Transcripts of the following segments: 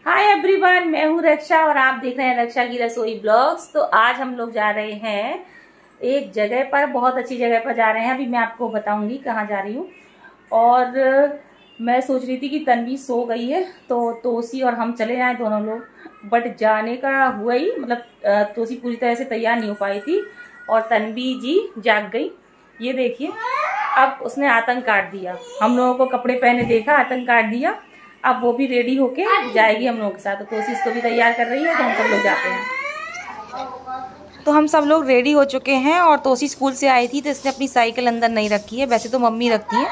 Hi everyone, मैं हूँ रक्षा और आप देख रहे हैं रक्षा की रसोई ब्लॉग्स। तो आज हम लोग जा रहे हैं एक जगह पर, बहुत अच्छी जगह पर जा रहे हैं। अभी मैं आपको बताऊंगी कहाँ जा रही हूँ। और मैं सोच रही थी कि तन्वी सो गई है तो तोसी और हम चले जाएं दोनों लोग, बट जाने का हुआ ही मतलब तोसी पूरी तरह से तैयार नहीं हो पाई थी और तन्वी जी जाग गई। ये देखिए, अब उसने आतंक काट दिया। हम लोगों को कपड़े पहने देखा, आतंक काट दिया। अब वो भी रेडी होके जाएगी हम लोगों के साथ। तो कोशिश को भी तैयार कर रही है तो हम सब लोग जाते हैं। तो हम सब लोग रेडी हो चुके हैं और तोसी स्कूल से आई थी तो इसने अपनी साइकिल अंदर नहीं रखी है। वैसे तो मम्मी रखती है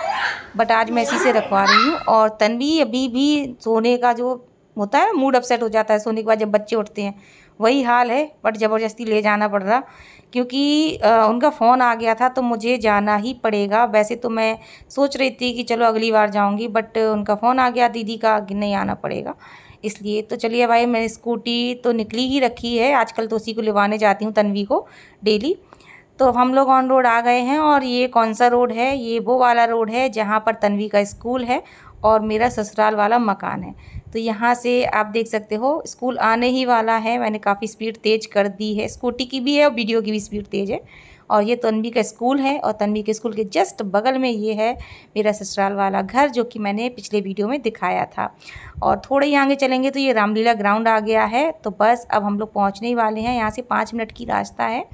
बट आज मैं इसी से रखवा रही हूँ। और तन्वी अभी भी सोने का जो होता है मूड अपसेट हो जाता है सोने के बाद जब बच्चे उठते हैं, वही हाल है। बट ज़बरदस्ती ले जाना पड़ रहा क्योंकि उनका फ़ोन आ गया था तो मुझे जाना ही पड़ेगा। वैसे तो मैं सोच रही थी कि चलो अगली बार जाऊंगी, बट उनका फ़ोन आ गया दीदी का कि नहीं आना पड़ेगा, इसलिए। तो चलिए भाई, मैंने स्कूटी तो निकली ही रखी है, आजकल तो उसी को लिवाने जाती हूँ तन्वी को डेली। तो हम लोग ऑन रोड आ गए हैं। और ये कौन सा रोड है? ये वो वाला रोड है जहाँ पर तन्वी का स्कूल है और मेरा ससुराल वाला मकान है। तो यहाँ से आप देख सकते हो स्कूल आने ही वाला है। मैंने काफ़ी स्पीड तेज़ कर दी है, स्कूटी की भी है और वीडियो की भी स्पीड तेज़ है। और ये तन्वी का स्कूल है और तन्वी के स्कूल के जस्ट बगल में ये है मेरा ससुराल वाला घर, जो कि मैंने पिछले वीडियो में दिखाया था। और थोड़े ही आगे चलेंगे तो ये रामलीला ग्राउंड आ गया है। तो बस अब हम लोग पहुँचने ही वाले हैं, यहाँ से 5 मिनट की रास्ता है।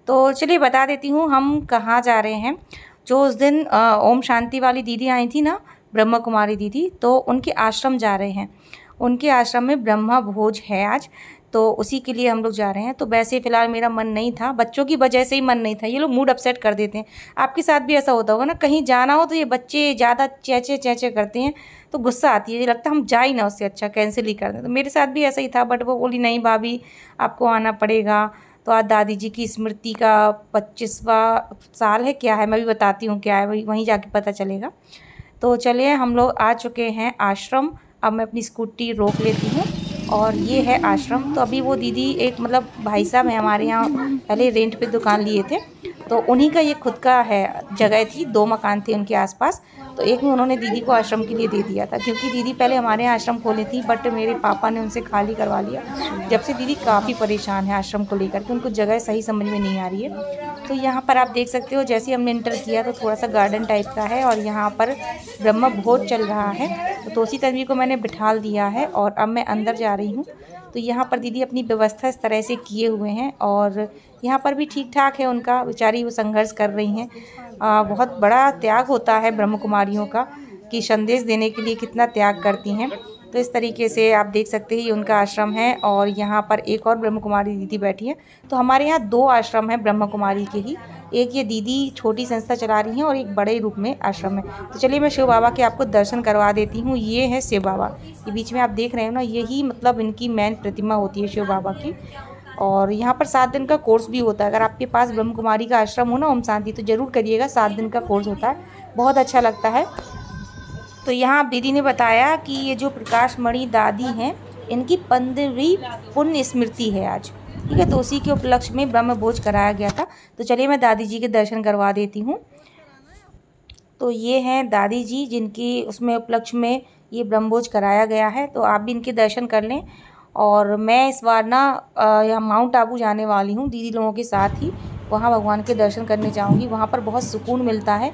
तो चलिए बता देती हूँ हम कहाँ जा रहे हैं। जो उस दिन ओम शांति वाली दीदी आई थी ना, ब्रह्मा कुमारी दीदी, तो उनके आश्रम जा रहे हैं। उनके आश्रम में ब्रह्मा भोज है आज, तो उसी के लिए हम लोग जा रहे हैं। तो वैसे फ़िलहाल मेरा मन नहीं था, बच्चों की वजह से ही मन नहीं था। ये लोग मूड अपसेट कर देते हैं। आपके साथ भी ऐसा होता होगा ना, कहीं जाना हो तो ये बच्चे ज़्यादा चेंचे चेंचे करते हैं तो गुस्सा आती है, ये लगता है हम जा ही ना, उससे अच्छा कैंसिल ही कर दें। तो मेरे साथ भी ऐसा ही था, बट वो बोली नहीं भाभी आपको आना पड़ेगा। तो आज दादी जी की स्मृति का 25वां साल है, क्या है मैं भी बताती हूँ क्या है, वहीं जाके पता चलेगा। तो चलिए हम लोग आ चुके हैं आश्रम। अब मैं अपनी स्कूटी रोक लेती हूँ और ये है आश्रम। तो अभी वो दीदी एक मतलब भाई साहब हैं हमारे यहाँ, पहले रेंट पे दुकान लिए थे, तो उन्हीं का ये खुद का है जगह थी। 2 मकान थे उनके आसपास, तो एक में उन्होंने दीदी को आश्रम के लिए दे दिया था क्योंकि दीदी पहले हमारे यहाँ आश्रम खोली थी, बट मेरे पापा ने उनसे खाली करवा लिया। जब से दीदी काफ़ी परेशान है आश्रम को लेकर के, उनको जगह सही समझ में नहीं आ रही है। तो यहाँ पर आप देख सकते हो, जैसे हमने इंटर किया तो थोड़ा सा गार्डन टाइप का है और यहाँ पर ब्रह्म भोज चल रहा है। तो तोसी तन्वी को मैंने बिठाल दिया है और अब मैं अंदर जा रही हूँ। तो यहाँ पर दीदी अपनी व्यवस्था इस तरह से किए हुए हैं और यहाँ पर भी ठीक ठाक है उनका, बेचारी वो संघर्ष कर रही हैं। बहुत बड़ा त्याग होता है ब्रह्म कुमारियों का, कि संदेश देने के लिए कितना त्याग करती हैं। तो इस तरीके से आप देख सकते हैं ये उनका आश्रम है और यहाँ पर एक और ब्रह्म कुमारी दीदी बैठी हैं। तो हमारे यहाँ 2 आश्रम हैं ब्रह्म कुमारी के ही, एक ये दीदी छोटी संस्था चला रही हैं और एक बड़े रूप में आश्रम है। तो चलिए मैं शिव बाबा के आपको दर्शन करवा देती हूँ। ये है शिव बाबा, ये बीच में आप देख रहे हो ना, यही मतलब इनकी मेन प्रतिमा होती है शिव बाबा की। और यहाँ पर 7 दिन का कोर्स भी होता है। अगर आपके पास ब्रह्म कुमारी का आश्रम हो ना ओम शांति, तो ज़रूर करिएगा, 7 दिन का कोर्स होता है, बहुत अच्छा लगता है। तो यहाँ दीदी ने बताया कि ये जो प्रकाश मणि दादी हैं, इनकी 15वीं पुण्य स्मृति है आज, ठीक है। तो उसी के उपलक्ष्य में ब्रह्म भोज कराया गया था। तो चलिए मैं दादी जी के दर्शन करवा देती हूँ। तो ये हैं दादी जी जिनकी उसमें उपलक्ष्य में ये ब्रह्मभोज कराया गया है, तो आप भी इनके दर्शन कर लें। और मैं इस बार ना यहाँ माउंट आबू जाने वाली हूँ दीदी लोगों के साथ ही, वहाँ भगवान के दर्शन करने जाऊँगी। वहाँ पर बहुत सुकून मिलता है।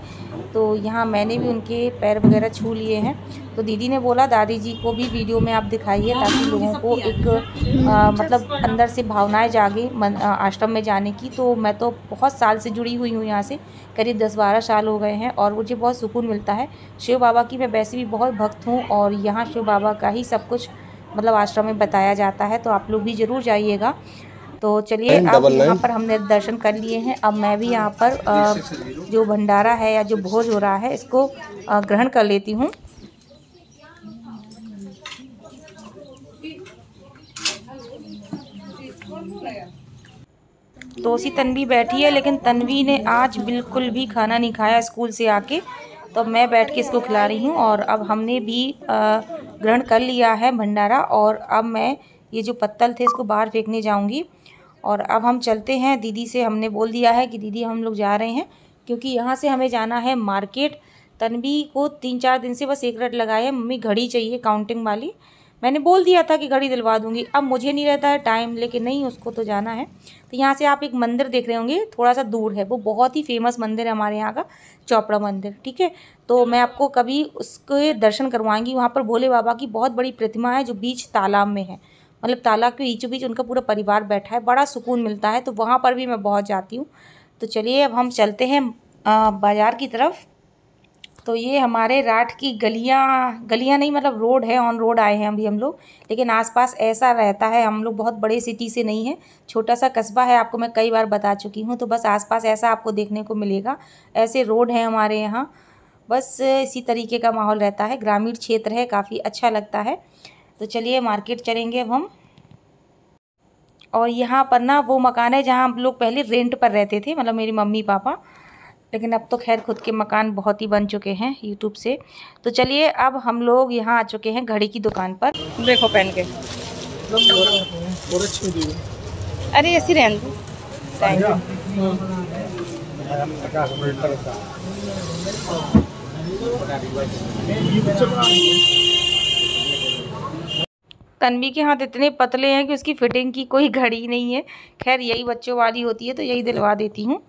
तो यहाँ मैंने भी उनके पैर वगैरह छू लिए हैं। तो दीदी ने बोला दादी जी को भी वीडियो में आप दिखाइए ताकि लोगों को एक मतलब अंदर से भावनाएं जागे आश्रम में जाने की। तो मैं तो बहुत साल से जुड़ी हुई हूँ यहाँ से, करीब 10-12 साल हो गए हैं और मुझे बहुत सुकून मिलता है। शिव बाबा की मैं वैसे भी बहुत भक्त हूँ और यहाँ शिव बाबा का ही सब कुछ मतलब आश्रम में बताया जाता है, तो आप लोग भी ज़रूर जाइएगा। तो चलिए अब यहाँ पर हमने दर्शन कर लिए हैं। अब मैं भी यहाँ पर जो भंडारा है या जो भोज हो रहा है इसको ग्रहण कर लेती हूँ। तोसी तन्वी बैठी है, लेकिन तन्वी ने आज बिल्कुल भी खाना नहीं खाया स्कूल से आके। तो अब मैं बैठ के इसको खिला रही हूँ और अब हमने भी ग्रहण कर लिया है भंडारा। और अब मैं ये जो पत्तल थे इसको बाहर फेंकने जाऊँगी। और अब हम चलते हैं, दीदी से हमने बोल दिया है कि दीदी हम लोग जा रहे हैं क्योंकि यहाँ से हमें जाना है मार्केट। तन्वी को 3-4 दिन से बस एक रट लगाए है, मम्मी घड़ी चाहिए काउंटिंग वाली। मैंने बोल दिया था कि घड़ी दिलवा दूंगी। अब मुझे नहीं रहता है टाइम, लेकिन नहीं, उसको तो जाना है। तो यहाँ से आप एक मंदिर देख रहे होंगे, थोड़ा सा दूर है, वो बहुत ही फेमस मंदिर है हमारे यहाँ का, चोपड़ा मंदिर, ठीक है। तो मैं आपको कभी उसके दर्शन करवाऊंगी। वहाँ पर भोले बाबा की बहुत बड़ी प्रतिमा है जो बीच तालाब में है, मतलब तालाब के बीचों बीच उनका पूरा परिवार बैठा है, बड़ा सुकून मिलता है। तो वहाँ पर भी मैं बहुत जाती हूँ। तो चलिए अब हम चलते हैं बाज़ार की तरफ। तो ये हमारे राठ की गलियाँ नहीं, मतलब रोड है, ऑन रोड आए हैं अभी हम लोग। लेकिन आसपास ऐसा रहता है, हम लोग बहुत बड़े सिटी से नहीं है, छोटा सा कस्बा है, आपको मैं कई बार बता चुकी हूँ। तो बस आसपास ऐसा आपको देखने को मिलेगा, ऐसे रोड है हमारे यहाँ। बस इसी तरीके का माहौल रहता है, ग्रामीण क्षेत्र है, काफ़ी अच्छा लगता है। तो चलिए मार्केट चलेंगे अब हम। और यहाँ पर ना वो मकान है जहाँ हम लोग पहले रेंट पर रहते थे, मतलब मेरी मम्मी पापा। लेकिन अब तो खैर खुद के मकान बहुत ही बन चुके हैं यूट्यूब से। तो चलिए अब हम लोग यहाँ आ चुके हैं घड़ी की दुकान पर। देखो पहन के, अरे ऐसी रहने दो। तन्वी के हाथ इतने पतले हैं कि उसकी फिटिंग की कोई घड़ी नहीं है। खैर यही बच्चों वाली होती है, तो यही दिलवा देती हूँ।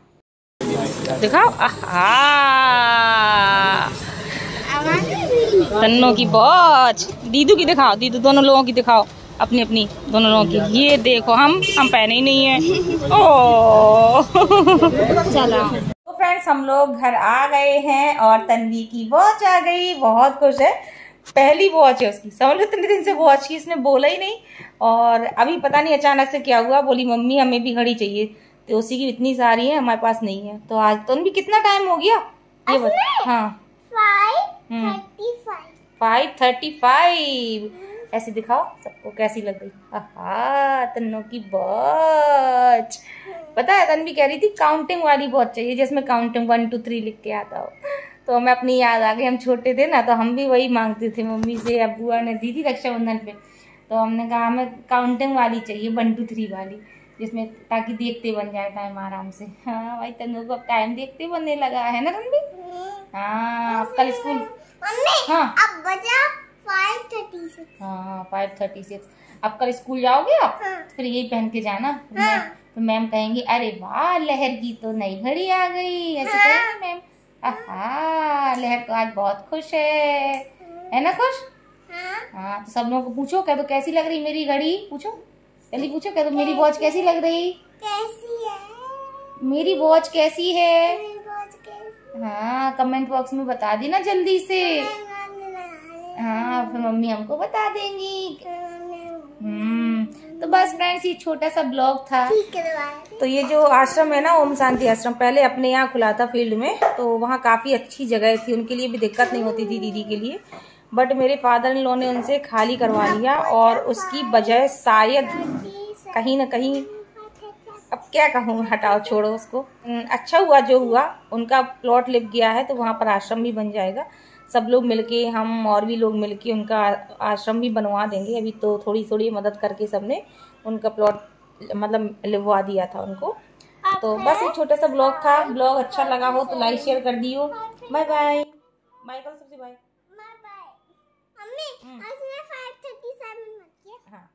दिखाओ, आहा तन्नों की वॉच, दीदू की दिखाओ, दीदू दोनों लोगों की दिखाओ, अपनी अपनी दोनों लोगों की। ये देखो, हम पहने ही नहीं है। ओ चला। तो फ्रेंड्स हम लोग घर आ गए हैं और तन्वी की वॉच आ गई, बहुत खुश है। पहली वॉच है उसकी, समझ लो इतने दिन से वॉच की, इसने बोला ही नहीं। और अभी पता नहीं अचानक से क्या हुआ, बोली मम्मी हमें भी घड़ी चाहिए। तो उसी की इतनी सारी है, हमारे पास नहीं है। तो आज तो भी कितना टाइम हो गया ये बता। हाँ 5:35। ऐसे दिखाओ सबको कैसी लग रही। आहा तन्नों की वॉच। पता है तन्वी कह रही थी काउंटिंग वाली वॉच चाहिए, जिसमें काउंटिंग 1 2 3 लिख के आता हो। तो हमें अपनी याद आ गई, हम छोटे थे ना, तो हम भी वही मांगते थे मम्मी से। अब बुआ ने दी थी रक्षाबंधन पे, तो हमने कहा हमें काउंटिंग वाली चाहिए, 1 2 3 वाली, जिसमें ताकि देखते बन जाए टाइम आराम से। हाँ भाई तन्नू को अब टाइम देखते बनने लगा है ना तन्वी। हाँ कल स्कूल, हाँ अब बजा 5:36। हाँ 5:36। अब कल स्कूल जाओगे आप? हाँ। फिर यही पहन के जाना। हाँ। तो मैम कहेंगी अरे वाह लहर की तो नई घड़ी आ गई, ऐसे कहेंगी मैम। आहा लहर तो आज बहुत खुश है ना खुश? हाँ तो सब लोगों को पूछो, कह दो कैसी लग रही मेरी घड़ी, पूछो पहले, पूछो कह दो मेरी वॉच कैसी लग रही, कैसी है मेरी वॉच कैसी है। मेरी वॉच कैसी? हाँ कमेंट बॉक्स में बता देना जल्दी से। हाँ फिर मम्मी हमको बता देंगी। तो बस फ्रेंड्स ये छोटा सा ब्लॉग था। तो ये जो आश्रम है ना, ओम शांति आश्रम, पहले अपने यहाँ खुला था फील्ड में, तो वहाँ काफी अच्छी जगह थी, उनके लिए भी दिक्कत नहीं होती थी दीदी के लिए। बट मेरे फादर इन लॉ ने उनसे खाली करवा लिया, और उसकी वजह शायद कहीं ना कहीं, अब क्या कहूँ, हटाओ छोड़ो उसको। अच्छा हुआ जो हुआ, उनका प्लॉट लिप गया है, तो वहाँ पर आश्रम भी बन जाएगा। सब लोग मिलके, हम और भी लोग मिलके उनका आश्रम भी बनवा देंगे। अभी तो थोड़ी थोड़ी मदद करके सबने उनका प्लॉट मतलब लिखवा दिया था उनको। तो बस एक छोटा सा ब्लॉग था। ब्लॉग अच्छा लगा हो तो लाइक शेयर कर दियो। Bye bye. बाय करो सबसे, बाय। मम्मी 5:37 मत किया। हाँ।